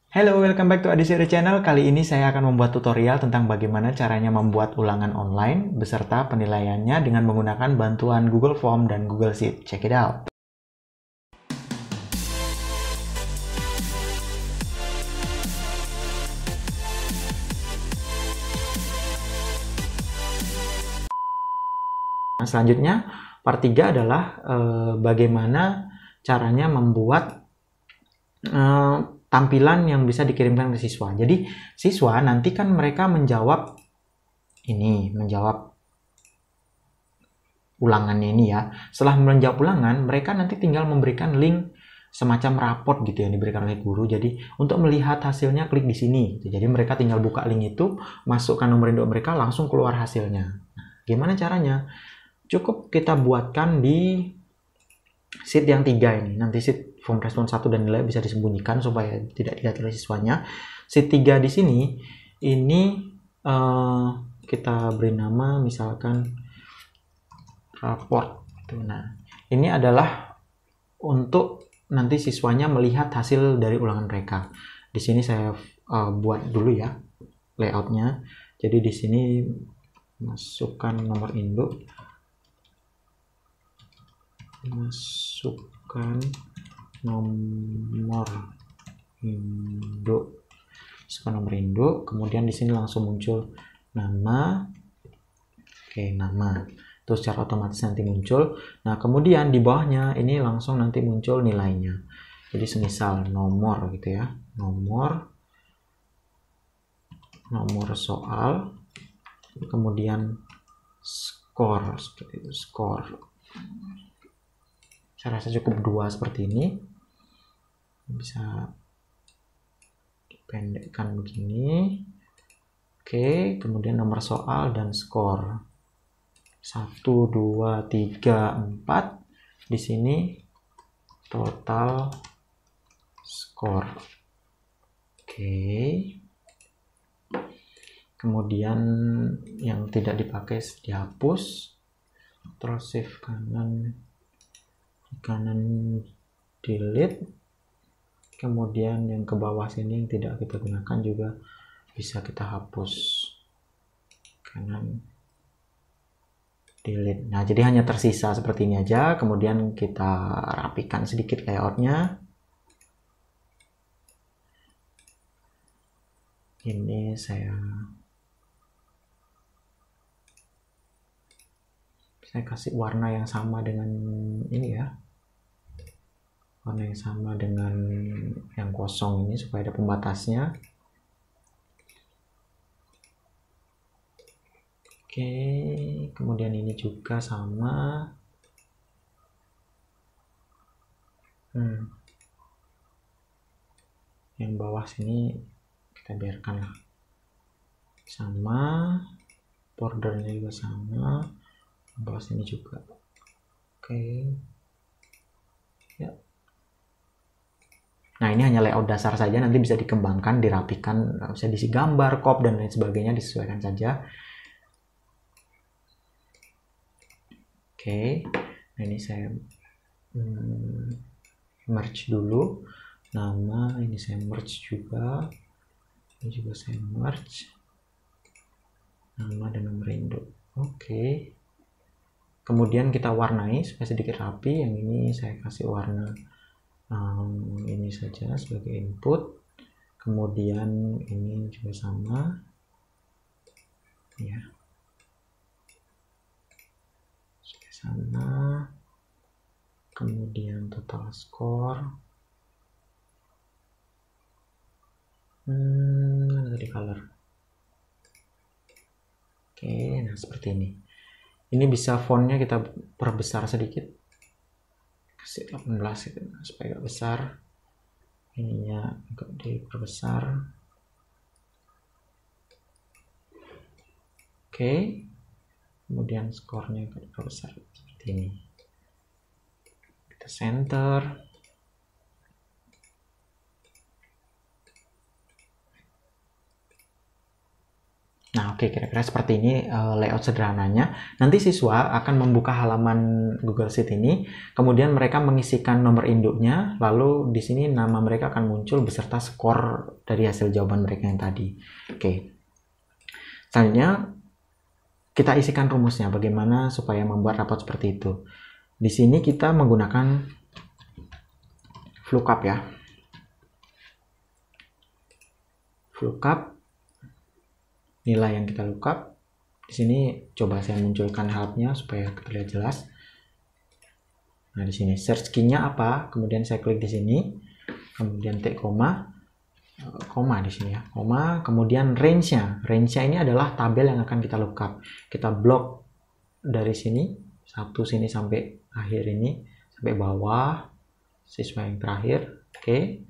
Hello, welcome back to Adiseri Channel. Kali ini saya akan membuat tutorial tentang bagaimana caranya membuat ulangan online beserta penilaiannya dengan menggunakan bantuan Google Form dan Google Sheet. Check it out. Nah, selanjutnya, part 3 adalah bagaimana caranya membuat tampilan yang bisa dikirimkan ke siswa. Jadi siswa nanti kan mereka menjawab ulangannya ini ya. Setelah menjawab ulangan, mereka nanti tinggal memberikan link semacam raport gitu yang diberikan oleh guru. Jadi untuk melihat hasilnya klik di sini. Jadi mereka tinggal buka link itu, masukkan nomor induk mereka, langsung keluar hasilnya. Nah, gimana caranya? Cukup kita buatkan di sheet yang 3 ini. Nanti sheet form respon 1 dan nilai bisa disembunyikan supaya tidak dilihat oleh siswanya. Sheet 3 di sini ini kita beri nama misalkan raport. Nah, ini adalah untuk nanti siswanya melihat hasil dari ulangan mereka. Di sini saya buat dulu ya layoutnya. Jadi di sini masukkan nomor induk, nomor induk, kemudian di sini langsung muncul nama. Nama itu secara otomatis nanti muncul. Nah, kemudian di bawahnya ini langsung nanti muncul nilainya. Jadi semisal nomor gitu ya, nomor soal, kemudian skor, seperti itu, skor. Saya rasa cukup 2 seperti ini, bisa dipendekkan begini. Oke, kemudian nomor soal dan skor 1, 2, 3, 4. Di sini total skor. Oke, kemudian yang tidak dipakai dihapus, terus shift kanan delete, kemudian yang ke bawah sini yang tidak kita gunakan juga bisa kita hapus, kanan delete. Nah, jadi hanya tersisa seperti ini aja. Kemudian kita rapikan sedikit layoutnya. Ini saya kasih warna yang sama dengan ini ya, warna yang sama dengan yang kosong ini supaya ada pembatasnya. Oke, kemudian ini juga sama. Yang bawah sini kita biarkan lah sama, bordernya juga sama, bawah sini juga. Oke ya. Nah, ini hanya layout dasar saja, nanti bisa dikembangkan, dirapikan, bisa diisi gambar, crop, dan lain sebagainya, disesuaikan saja. Oke, nah ini saya merge dulu nama, ini saya merge juga, ini juga saya merge nama dan nomor induk. Oke, kemudian kita warnai supaya sedikit rapi. Yang ini saya kasih warna ini saja sebagai input, kemudian ini juga sama ya, sama, kemudian total score, tadi color. Oke, nah seperti ini. Ini bisa fontnya kita perbesar sedikit, kasih 18 gitu, supaya agak besar. Ininya agak diperbesar. Oke, kemudian skornya agak diperbesar seperti ini. Kita center. Nah, oke, kira-kira seperti ini layout sederhananya. Nanti siswa akan membuka halaman Google Sheet ini, kemudian mereka mengisikan nomor induknya, lalu di sini nama mereka akan muncul beserta skor dari hasil jawaban mereka yang tadi. Oke. Selanjutnya kita isikan rumusnya, bagaimana supaya membuat rapot seperti itu. Di sini kita menggunakan VLOOKUP ya. VLOOKUP, nilai yang kita lookup. Di sini coba saya munculkan help-nya supaya terlihat jelas. Nah, di sini search key-nya apa? Kemudian saya klik di sini. Kemudian tik koma di sini ya. Koma, kemudian range-nya. Range-nya ini adalah tabel yang akan kita lookup. Kita blok dari sini, satu sini sampai akhir ini, sampai bawah, siswa yang terakhir. Oke.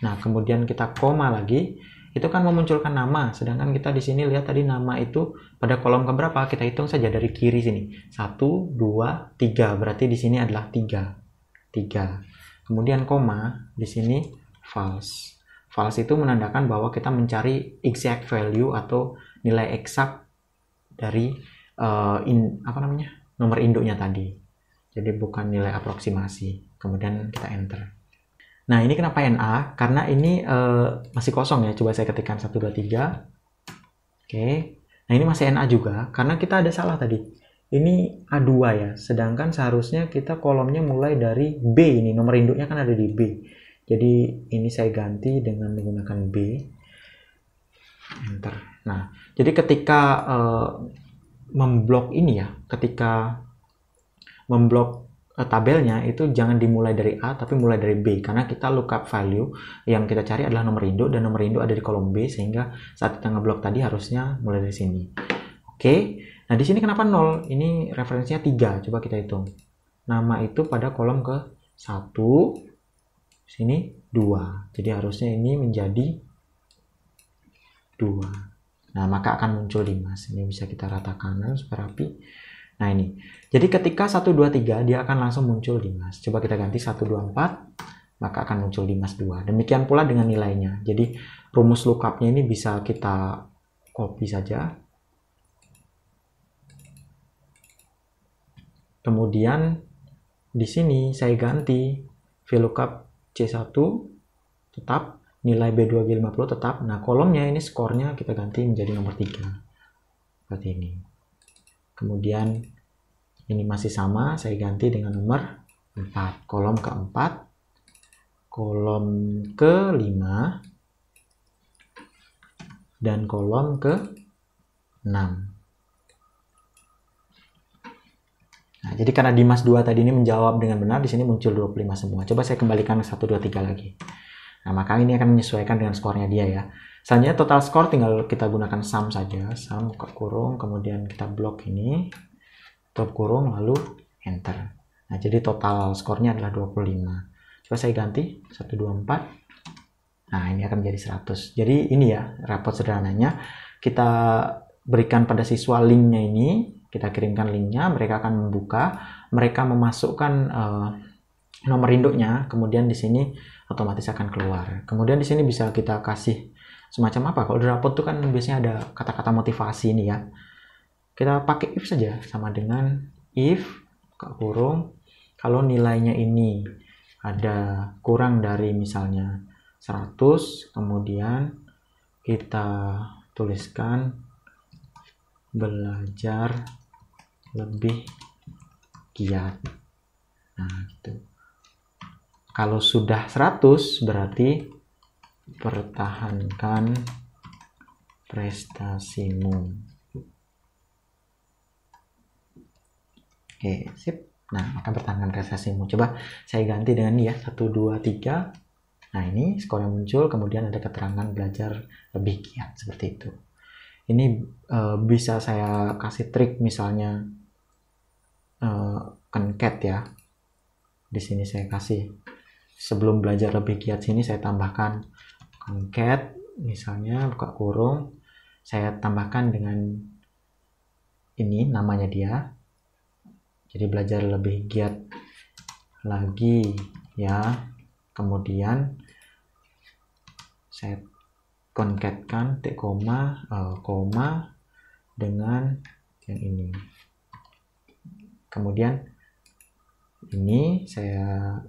Nah, kemudian kita koma lagi. Itu kan memunculkan nama, sedangkan kita di sini lihat tadi nama itu pada kolom keberapa, kita hitung saja dari kiri sini, 1, 2, 3, berarti di sini adalah 3. Kemudian koma, di sini false. False itu menandakan bahwa kita mencari exact value atau nilai eksak dari nomor induknya tadi. Jadi bukan nilai aproksimasi. Kemudian kita enter. Nah, ini kenapa NA? Karena ini masih kosong ya. Coba saya ketikkan 1, 2, 3. Oke. Nah, ini masih NA juga. Karena kita ada salah tadi. Ini A2 ya. Sedangkan seharusnya kita kolomnya mulai dari B ini. Nomor induknya kan ada di B. Jadi, ini saya ganti dengan menggunakan B. Enter. Nah, jadi ketika memblok ini ya. Ketika memblok tabelnya itu jangan dimulai dari A tapi mulai dari B, karena kita lookup value yang kita cari adalah nomor induk dan nomor induk ada di kolom B, sehingga saat kita ngeblok tadi harusnya mulai dari sini. Oke. Nah, di sini kenapa 0? Ini referensinya 3. Coba kita hitung. Nama itu pada kolom ke 1, sini 2. Jadi harusnya ini menjadi 2. Nah, maka akan muncul Dimas. Ini bisa kita rata kanan supaya rapi. Nah, ini. Jadi ketika 1, 2, 3 dia akan langsung muncul Dimas. Coba kita ganti 1, 2, 4, maka akan muncul Dimas 2. Demikian pula dengan nilainya. Jadi rumus lookupnya ini bisa kita copy saja. Kemudian di sini saya ganti VLOOKUP C1 tetap, nilai B2 G50 tetap. Nah, kolomnya ini skornya kita ganti menjadi nomor 3. Seperti ini. Kemudian ini masih sama, saya ganti dengan nomor 4. Kolom keempat, kolom ke-5, dan kolom ke-6. Nah, jadi karena Dimas 2 tadi ini menjawab dengan benar, di sini muncul 25 semua. Coba saya kembalikan ke 1, 2, 3 lagi. Nah, maka ini akan menyesuaikan dengan skornya dia ya. Selanjutnya total skor tinggal kita gunakan sum saja. Sum buka kurung, kemudian kita blok ini, tutup kurung, lalu enter. Nah, jadi total skornya adalah 25. Coba saya ganti 1, 2, 4. Nah, ini akan menjadi 100. Jadi ini ya rapot sederhananya. Kita berikan pada siswa linknya ini, kita kirimkan linknya, mereka akan membuka, mereka memasukkan nomor induknya, kemudian di sini otomatis akan keluar. Kemudian di sini bisa kita kasih semacam apa? Kalau di rapot itu kan biasanya ada kata-kata motivasi ini ya. Kita pakai if saja, sama dengan if buka kurung, kalau nilainya ini ada kurang dari misalnya 100, kemudian kita tuliskan belajar lebih giat. Nah, gitu. Kalau sudah 100 berarti pertahankan prestasimu. Oke, sip. Nah, maka pertahankan prestasimu. Coba saya ganti dengan ini ya, 1, 2, 3. Nah, ini skor yang muncul, kemudian ada keterangan belajar lebih giat, seperti itu. Ini bisa saya kasih trik, misalnya concat ya. Di sini saya kasih, sebelum belajar lebih giat sini saya tambahkan concat, misalnya buka kurung, saya tambahkan dengan ini namanya dia. Jadi belajar lebih giat lagi ya. Kemudian saya concatkan tik koma, koma, dengan yang ini. Kemudian ini saya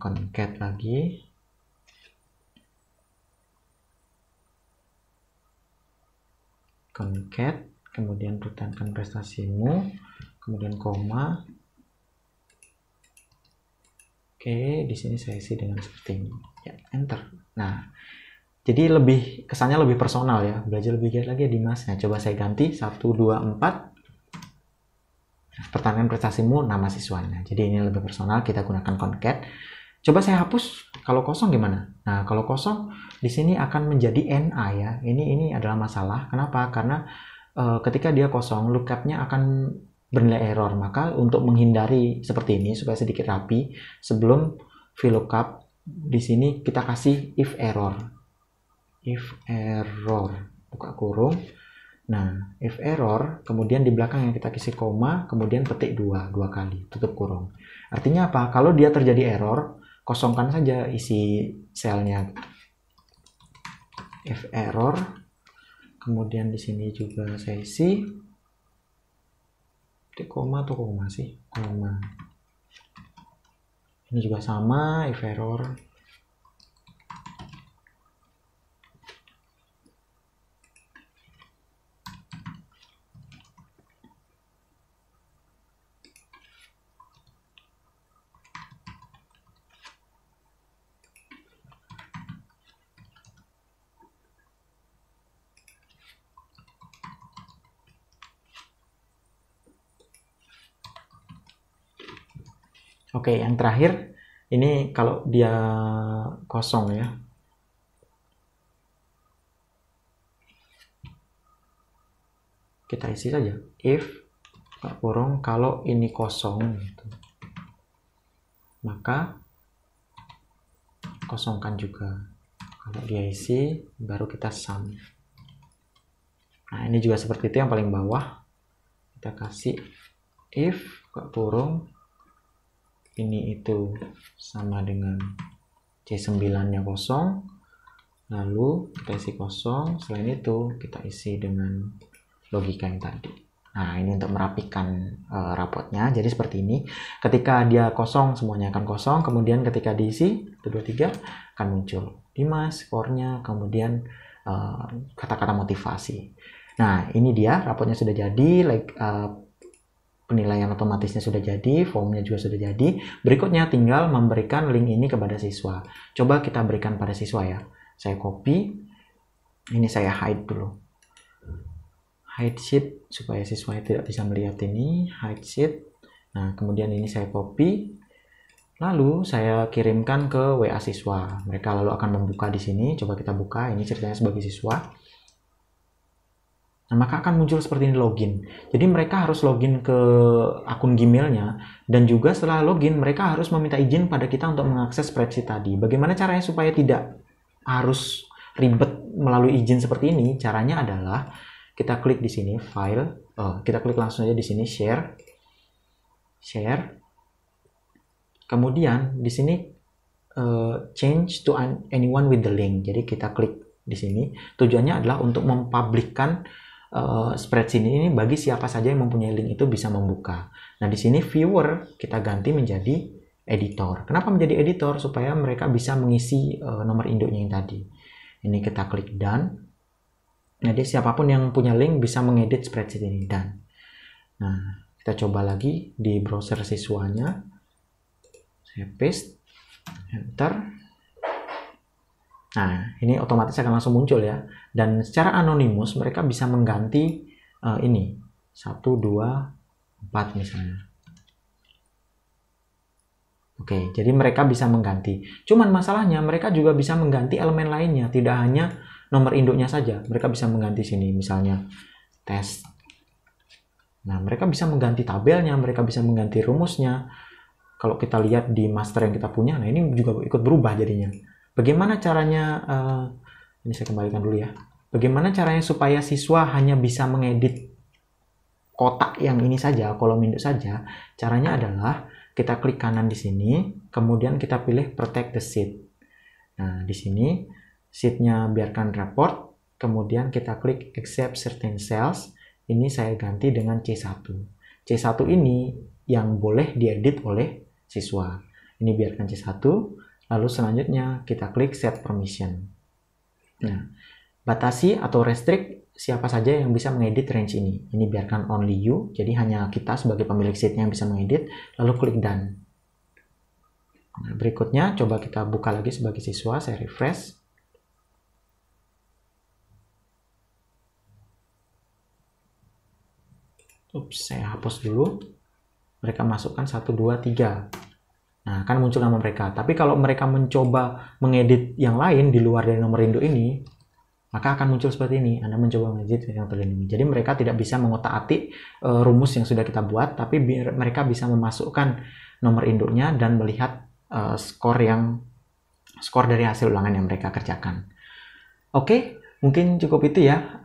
concat lagi. Concat, kemudian pertahankan prestasimu, kemudian koma. Oke, di sini saya isi dengan seperti ini. Ya, enter. Nah, jadi kesannya lebih personal ya. Belajar lebih giat lagi ya Dimas. Nah, coba saya ganti 1, 2, 4. Pertahankan prestasimu, nama siswanya. Jadi ini lebih personal, kita gunakan concat. Coba saya hapus kalau kosong gimana? Nah, kalau kosong di sini akan menjadi NA ya. Ini adalah masalah. Kenapa? Karena ketika dia kosong, lookupnya akan bernilai error. Maka untuk menghindari seperti ini supaya sedikit rapi, sebelum VLOOKUP di sini kita kasih if error. If error, buka kurung. Nah, if error, kemudian di belakang yang kita kasih koma, kemudian petik 2 kali, tutup kurung. Artinya apa? Kalau dia terjadi error, kosongkan saja isi selnya. If error, kemudian di sini juga saya isi petik koma atau koma sih? Koma. Ini juga sama, if error. Oke, yang terakhir ini kalau dia kosong ya. Kita isi saja if kurung kalau ini kosong gitu. Maka kosongkan juga. Kalau dia isi baru kita sum. Nah, ini juga seperti itu yang paling bawah. Kita kasih if kurung ini itu sama dengan C9-nya kosong, lalu kita isi kosong, selain itu kita isi dengan logika yang tadi. Nah, ini untuk merapikan rapotnya, jadi seperti ini. Ketika dia kosong, semuanya akan kosong, kemudian ketika diisi, 1, 2, 3, akan muncul Dimas, skornya, kemudian kata-kata motivasi. Nah, ini dia, rapotnya sudah jadi, penilaian otomatisnya sudah jadi, formnya juga sudah jadi. Berikutnya tinggal memberikan link ini kepada siswa. Coba kita berikan pada siswa ya. Saya copy, ini saya hide dulu. Hide sheet supaya siswa tidak bisa melihat ini, hide sheet. Nah, kemudian ini saya copy, lalu saya kirimkan ke WA siswa. Mereka lalu akan membuka di sini. Coba kita buka, ini ceritanya sebagai siswa. Nah, maka akan muncul seperti ini login. Jadi mereka harus login ke akun Gmail-nya, dan juga setelah login mereka harus meminta izin pada kita untuk mengakses spreadsheet tadi. Bagaimana caranya supaya tidak harus ribet melalui izin seperti ini? Caranya adalah kita klik di sini file, kita klik langsung aja di sini share. Kemudian di sini change to anyone with the link. Jadi kita klik di sini. Tujuannya adalah untuk mempublikkan spreadsheet ini bagi siapa saja yang mempunyai link itu bisa membuka. Nah, di sini viewer kita ganti menjadi editor. Kenapa menjadi editor? Supaya mereka bisa mengisi nomor induknya yang tadi. Ini kita klik done. Jadi siapapun yang punya link bisa mengedit spreadsheet ini done. Nah, kita coba lagi di browser siswanya. Saya paste, enter. Nah, ini otomatis akan langsung muncul ya. Dan secara anonimus mereka bisa mengganti ini 1, 2, 4 misalnya. Oke, jadi mereka bisa mengganti. Cuman masalahnya mereka juga bisa mengganti elemen lainnya, tidak hanya nomor induknya saja. Mereka bisa mengganti sini misalnya tes. Nah, mereka bisa mengganti tabelnya, mereka bisa mengganti rumusnya. Kalau kita lihat di master yang kita punya, nah ini juga ikut berubah jadinya. Bagaimana caranya, ini saya kembalikan dulu ya. Bagaimana caranya supaya siswa hanya bisa mengedit kotak yang ini saja, kolom induk saja? Caranya adalah kita klik kanan di sini, kemudian kita pilih protect the sheet. Nah, di sini sheetnya biarkan report, kemudian kita klik accept certain cells, Ini saya ganti dengan C1. C1 ini yang boleh diedit oleh siswa. Ini biarkan C1, lalu selanjutnya kita klik set permission. Nah, batasi atau restrict siapa saja yang bisa mengedit range ini. Ini biarkan only you, jadi hanya kita sebagai pemilik sheet-nya yang bisa mengedit, lalu klik done. Nah, berikutnya coba kita buka lagi sebagai siswa, saya refresh. Saya hapus dulu. Mereka masukkan 1, 2, 3. Nah, akan muncul nama mereka. Tapi kalau mereka mencoba mengedit yang lain di luar dari nomor induk ini, maka akan muncul seperti ini. Anda mencoba mengedit yang terlindungi. Jadi mereka tidak bisa mengotak-atik rumus yang sudah kita buat, tapi mereka bisa memasukkan nomor induknya dan melihat skor dari hasil ulangan yang mereka kerjakan. Oke, mungkin cukup itu ya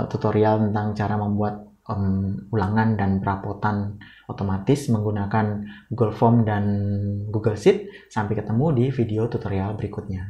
tutorial tentang cara membuat ulangan dan perapotan otomatis menggunakan Google Form dan Google Sheet. Sampai ketemu di video tutorial berikutnya.